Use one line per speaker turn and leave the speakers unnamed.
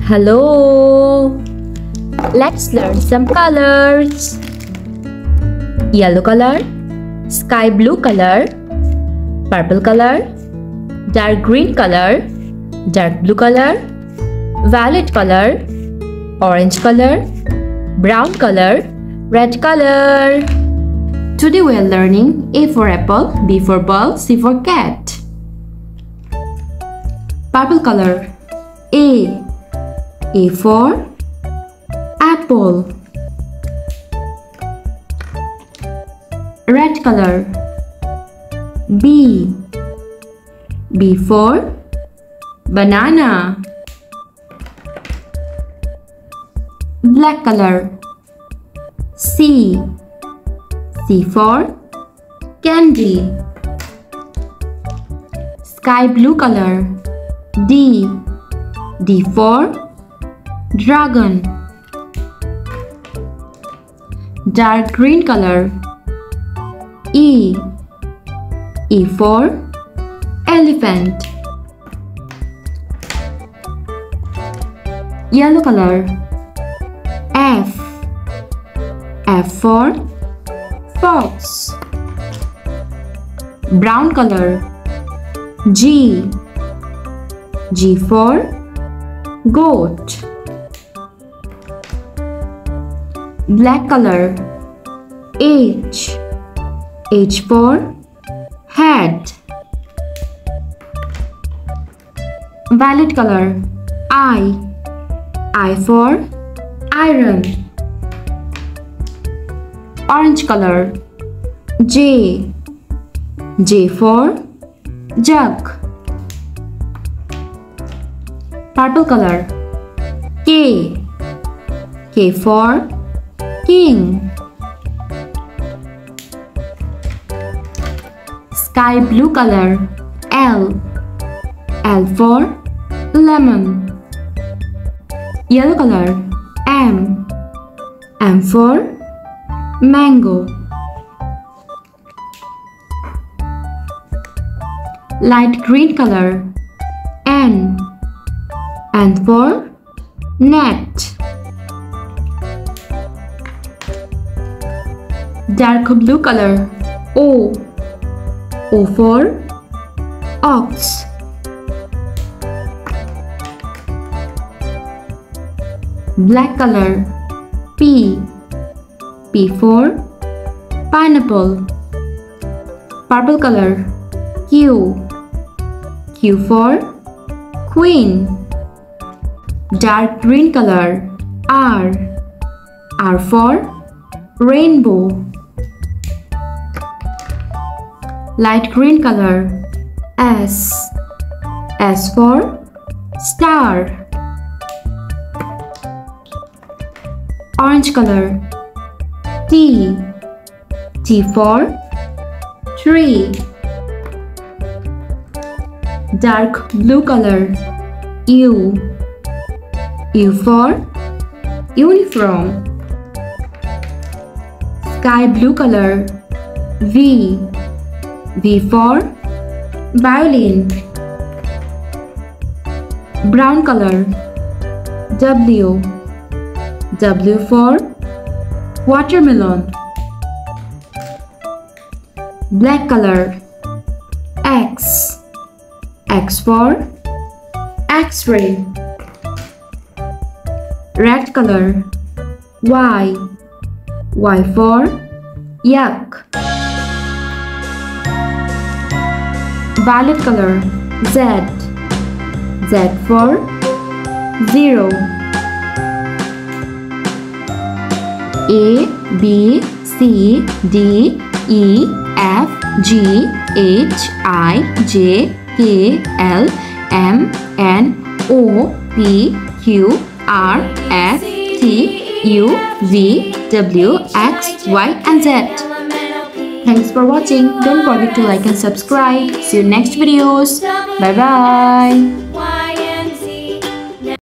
Hello! Let's learn some colors. Yellow color, sky blue color, purple color, dark green color, dark blue color, violet color, orange color, brown color, red color. Today we are learning A for apple, B for ball, C for cat. Purple color. A for apple. Red color. B for banana. Black color. C for candy. Sky blue color. D for dragon. Dark green color. E for elephant. Yellow color. F for fox. Brown color. G for goat. Black color. H for hat. Violet color. I for iron. Orange color. J for jug. Purple color. K for king. Sky blue color. L for lemon. Yellow color. M for mango. Light green color. N for net. Dark blue color. O for ox. Black color. P for pineapple. Purple color. Q for queen. Dark green color. R for rainbow. Light green color. S for star. Orange color. T for tree. Dark blue color. U for uniform. Sky blue color. V for violin. Brown color. W for watermelon. Black color. X for X-ray. Red color. Y for yak. Violet color. Z for zero. A B C D E F G H I J K L M N O P Q R S T U V W X Y and Z. Thanks for watching. Don't forget to like and subscribe. See you next videos. Bye bye.